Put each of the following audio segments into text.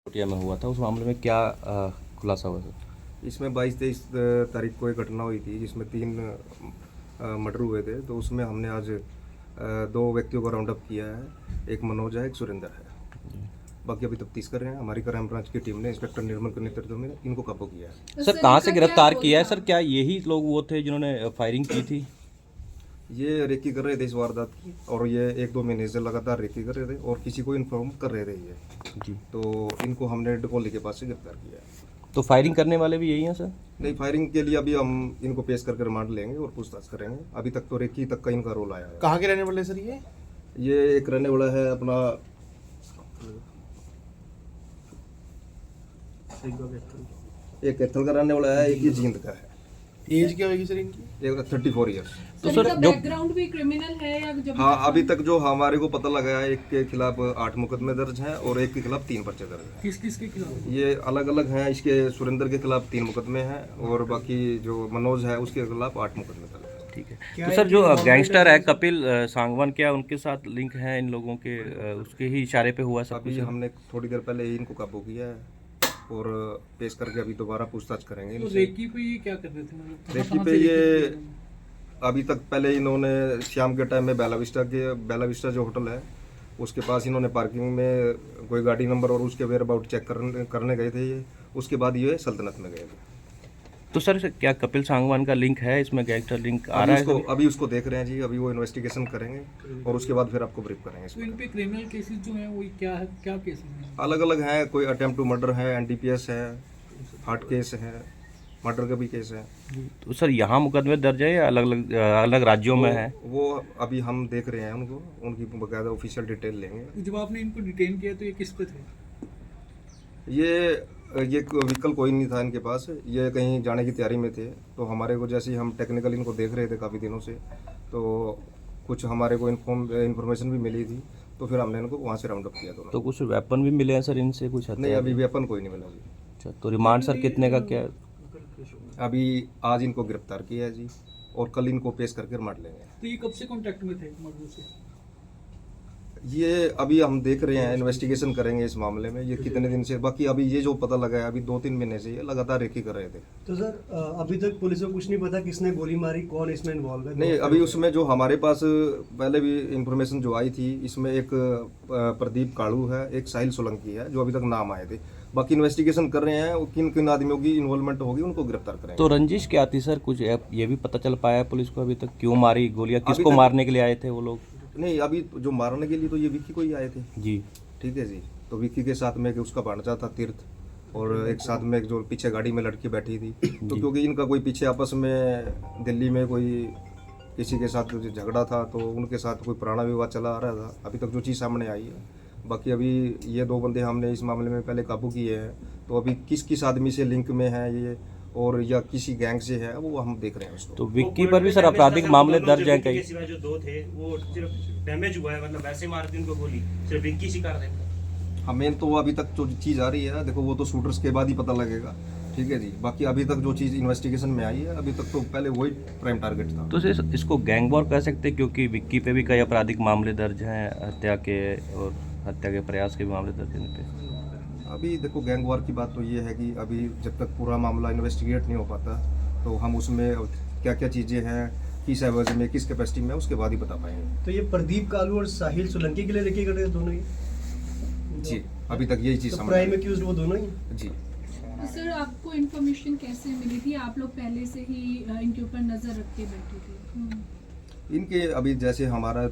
कोटिया में हुआ था, उस मामले में क्या खुलासा हुआ सर? इसमें 22-23 तारीख को एक घटना हुई थी जिसमें 3 मर्डर हुए थे। तो उसमें हमने आज 2 व्यक्तियों को राउंड अप किया है। एक मनोज है, एक सुरेंद्र है। बाकी अभी तफ्तीश कर रहे हैं। हमारी क्राइम ब्रांच की टीम ने इंस्पेक्टर निर्मल के नेतृत्व में इनको काबू किया है। सर कहाँ से गिरफ्तार किया है सर? क्या यही लोग वो थे जिन्होंने फायरिंग की थी? ये रेकी कर रहे थे इस वारदात की, और ये 1-2 महीने से लगातार रेकी कर रहे थे और किसी को इन्फॉर्म कर रहे थे ये जी। तो इनको हमने डकोली के पास से गिरफ्तार किया है। तो फायरिंग करने वाले भी यही हैं सर? नहीं, फायरिंग के लिए अभी हम इनको पेश करके रिमांड लेंगे और पूछताछ करेंगे। अभी तक तो रेकी तक का इनका रोल आया है। कहाँ के रहने वाले सर ये एक रहने वाला है अपना एक कैथल का रहने वाला है, एक ही जींद का है। एज क्या होगी सर इनकी? एक 34 ईयर्स। तो सर सर जो बैकग्राउंड भी क्रिमिनल है या जब हाँ, अभी तक जो हमारे को पता लगा है, एक के खिलाफ 8 मुकदमे दर्ज हैं और एक के खिलाफ 3 पर्चे दर्ज हैं। किस किस के खिलाफ? ये अलग अलग हैं। इसके सुरेंद्र के खिलाफ 3 मुकदमे हैं और बाकी जो मनोज है उसके खिलाफ 8 मुकदमे दर्ज हैं। ठीक है। तो सर जो गैंगस्टर है कपिल सांगवान, क्या उनके साथ लिंक है इन लोगों के? उसके ही इशारे पे हुआ सब अभी कुछ? हमने थोड़ी देर पहले ही इनको काबू किया है और पेश करके अभी दोबारा पूछताछ करेंगे तो इनसे। रेकी पे ये क्या कर रहे थे? मतलब रेकी कहाँ पे से ये रेकी कर रहे थे? अभी तक पहले इन्होंने शाम के टाइम में बेला विस्टा जो होटल है उसके पास इन्होंने पार्किंग में कोई गाड़ी नंबर और उसके वेयर अबाउट चेक करने गए थे ये। उसके बाद ये सल्तनत में गए थे। तो सर क्या कपिल सांगवान का लिंक है इसमें? गैंगस्टर लिंक आ रहा है? अभी उसको देख रहे हैं जी। अभी वो इन्वेस्टिगेशन करेंगे और उसके बाद फिर आपको ब्रीफ करेंगे। तो इन पे क्रिमिनल केसेस जो हैं वो क्या है, क्या केसेस हैं? अलग अलग हैं। कोई अटेम्प्ट टू मर्डर है, एनडीपीएस है, हार्ट केस है, मर्डर का भी केस है। तो सर यहाँ मुकदमे दर्ज है या अलग अलग अलग राज्यों में है? वो अभी हम देख रहे हैं उनको, उनकी बाकायदा ऑफिशियल डिटेल लेंगे। जब आपने इनको डिटेन किया तो ये किस पे थे? ये व्हीकल कोई नहीं था इनके पास। ये कहीं जाने की तैयारी में थे। तो हमारे को जैसे ही हम टेक्निकल इनको देख रहे थे काफ़ी दिनों से, तो कुछ हमारे को इन्फॉर्मेशन भी मिली थी, तो फिर हमने इनको वहाँ से राउंड अप किया दोनों। तो कुछ वेपन भी मिले हैं सर इनसे? कुछ नहीं, हथियार? अभी वेपन कोई नहीं मिला जी। अच्छा, तो रिमांड सर कितने का क्या? अभी आज इनको गिरफ्तार किया है जी और कल इनको पेश करके रिमांड लेंगे। तो ये कब से कांटेक्ट में थे मर्डर से? ये अभी हम देख रहे हैं, इन्वेस्टिगेशन करेंगे इस मामले में ये कितने दिन से। बाकी अभी ये जो पता लगा है, अभी 2-3 महीने से ये लगातार रेकी कर रहे थे। तो सर अभी तक पुलिस को कुछ नहीं पता किसने गोली मारी, कौन इसमें इन्वॉल्व है? नहीं, अभी उसमें जो हमारे पास पहले भी इंफॉर्मेशन जो आई थी, इसमें एक प्रदीप काड़ू है, एक साहिल सोलंकी है, जो अभी तक नाम आए थे। बाकी इन्वेस्टिगेशन कर रहे हैं, किन किन आदमियों की इन्वॉल्वमेंट होगी उनको गिरफ्तार करेंगे। तो रंजिश क्या थी सर? कुछ ये भी पता चल पाया है पुलिस को अभी तक? क्यों मारी गोलियां? किसको तक- मारने के लिए आए थे वो लोग? नहीं, अभी जो मारने के लिए तो ये विक्की को ही आए थे। जी। ठीक है जी। तो विक्की के साथ में एक उसका भांजा था तीर्थ, और एक साथ में एक जो पीछे गाड़ी में लड़की बैठी थी। तो क्योंकि इनका कोई पीछे आपस में दिल्ली में कोई किसी के साथ जो झगड़ा था, तो उनके साथ कोई पुराना विवाद चला आ रहा था। अभी तक जो चीज़ सामने आई है। बाकी अभी ये 2 बंदे हमने इस मामले में पहले काबू किए हैं। तो अभी किस किस आदमी से लिंक में है ये और या किसी गैंग से है, वो हम देख रहे हैं उसको। तो विक्की पर भी सर आपराधिक मामले दर्ज हैं कई? सिवाय जो 2 थे वो सिर्फ डैमेज हुआ है, मतलब वैसे मार दी उनको गोली, सिर्फ विक्की शिकार थे। हमें तो अभी तक जो चीज़ आ रही है, देखो वो तो शूटर्स के बाद ही पता लगेगा। ठीक है जी। बाकी अभी तक जो चीज़ इन्वेस्टिगेशन में आई है, अभी तक तो पहले वही प्राइम टारगेट था। तो इसको गैंग वॉर कह सकते हैं, क्योंकि विक्की पे भी कई आपराधिक मामले दर्ज हैं, हत्या के और हत्या के प्रयास के भी मामले दर्ज हैं इन पे। अभी देखो, गैंग वॉर की बात तो ये है कि अभी जब तक पूरा मामला इन्वेस्टिगेट नहीं हो पाता, तो हम उसमें क्या क्या चीज़ें हैं, किस एवज में, किस कैपेसिटी में, उसके बाद ही बता पाएंगे। तो ये प्रदीप कालू और साहिल सोलंकी के लिए लेके गए दोनों ही? जी, अभी तक यही चीज़ तो समझ प्राइम आई। एक्यूज्ड वो दोनों ही? जी। तो सर आपको इन्फॉर्मेशन कैसे मिली थी? आप लोग पहले से ही इनके ऊपर नजर रख के बैठे थे? इनके अभी जैसे हमारा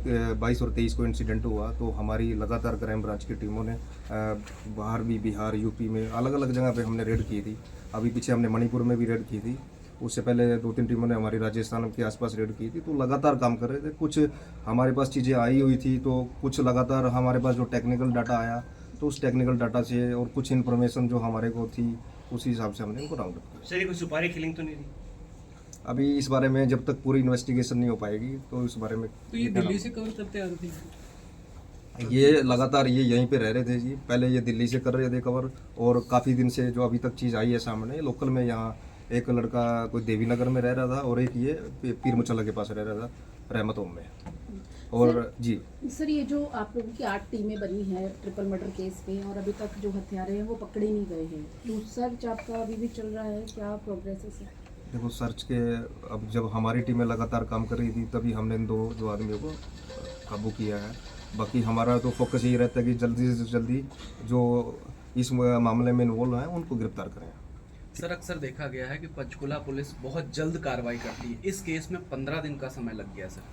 22 और 23 को इंसिडेंट हुआ, तो हमारी लगातार क्राइम ब्रांच की टीमों ने बाहर भी, बिहार, यूपी में अलग अलग जगह पे हमने रेड की थी। अभी पीछे हमने मणिपुर में भी रेड की थी। उससे पहले 2-3 टीमों ने हमारी राजस्थान के आसपास रेड की थी। तो लगातार काम कर रहे थे। कुछ हमारे पास चीज़ें आई हुई थी, तो कुछ लगातार हमारे पास जो टेक्निकल डाटा आया, तो उस टेक्निकल डाटा से और कुछ इन्फॉर्मेशन जो हमारे को थी, उसी हिसाब से हमने इनको राउंड अप किया। सर ये कोई सुपारी किलिंग तो नहीं थी? अभी इस बारे में जब तक पूरी इन्वेस्टिगेशन नहीं हो पाएगी, तो इस बारे में तो ये दिल्ली से कवर करते आ रहे थे? ये लगातार ये यहीं पे रह रहे थे जी। पहले ये दिल्ली से कर रहे थे कवर, और काफ़ी दिन से जो अभी तक चीज़ आई है सामने लोकल में, यहाँ एक लड़का कोई देवी नगर में रह रहा था और एक ये पीर मुचल्ला के पास रह रहा था, रहमत होम में। और जी सर ये जो आप लोगों की 8 टीमें बनी हैं ट्रिपल मर्डर केस पे और अभी तक जो हत्यारे हैं वो पकड़े नहीं गए हैं, तो सर्च आपका अभी भी चल रहा है, क्या प्रोग्रेस है सर? देखो सर्च के अब जब हमारी टीमें लगातार काम कर रही थी तभी हमने इन 2 जो आदमियों को काबू किया है। बाकी हमारा तो फोकस यही रहता है कि जल्दी से जल्दी जो इस मामले में इन्वॉल्व हैं उनको गिरफ्तार करें। सर अक्सर देखा गया है कि पंचकुला पुलिस बहुत जल्द कार्रवाई करती है, इस केस में 15 दिन का समय लग गया सर।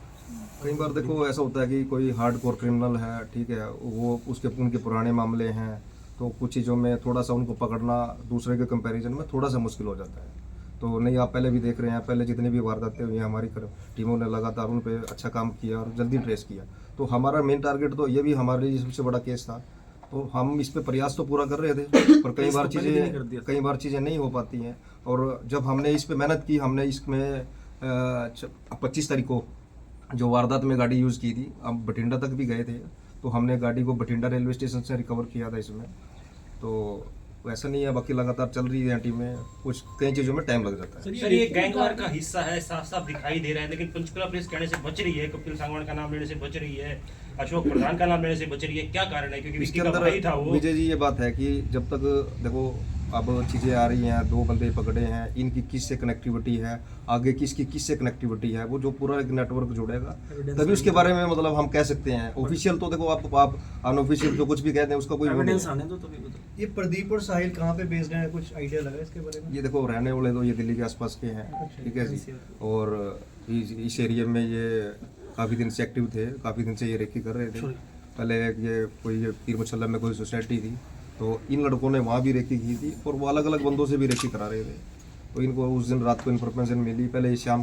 कई बार देखो ऐसा होता है कि कोई हार्डकोर क्रिमिनल है, ठीक है, वो उनके पुराने मामले हैं, तो कुछ चीज़ों में थोड़ा सा उनको पकड़ना दूसरे के कंपैरिजन में थोड़ा सा मुश्किल हो जाता है। तो नहीं, आप पहले भी देख रहे हैं, पहले जितनी भी वारदातें हुई हैं हमारी टीमों ने लगातार उन पर अच्छा काम किया और जल्दी ट्रेस किया। तो हमारा मेन टारगेट तो ये भी हमारे लिए सबसे बड़ा केस था, तो हम इस पे प्रयास तो पूरा कर रहे थे, पर कई बार चीज़ें नहीं हो पाती हैं। और जब हमने इस पे मेहनत की, हमने इसमें 25 तारीख को जो वारदात में गाड़ी यूज़ की थी, अब बठिंडा तक भी गए थे, तो हमने गाड़ी को बठिंडा रेलवे स्टेशन से रिकवर किया था इसमें। तो वैसा नहीं है, बाकी लगातार चल रही है टीमें, कुछ कई चीज़ों में टाइम लग जाता है। सर ये गैंगवार का हिस्सा है, साफ साफ दिखाई दे रहा है, लेकिन पंचकुला पुलिस कहने से बच रही है, कपिल सांगवान का नाम लेने से बच रही है, अशोक प्रधान का नाम लेने से बच रही है, क्या कारण है? क्योंकि इसके विक्की का भाई था अंदर वो। विजय जी ये बात है कि जब तक देखो अब चीज़ें आ रही हैं, 2 बंदे पकड़े हैं, इनकी किससे कनेक्टिविटी है, आगे किसकी किससे कनेक्टिविटी है, वो जो पूरा एक नेटवर्क जुड़ेगा तभी उसके बारे में मतलब हम कह सकते हैं। ऑफिशियल तो देखो आप अनऑफिशियल जो कुछ भी कहते हैं उसका कोई वो नहीं है। ये प्रदीप और साहिल कहाँ पे बेस्ड हैं, कुछ आइडिया लगा इसके बारे में? ये देखो रहने वाले तो ये दिल्ली के आसपास के हैं, ठीक है जी, और इस एरिया में ये काफ़ी दिन से एक्टिव थे, काफ़ी दिन से ये रेकी कर रहे थे। पहले ये कोई पीर मुसल्ला में कोई सोसाइटी थी, तो इन लड़कों ने वहाँ भी रेकी की थी और वो अलग अलग बंदों से भी रेकी करा रहे थे। तो इनको उस दिन रात को इन्फॉर्मेशन मिली, पहले शाम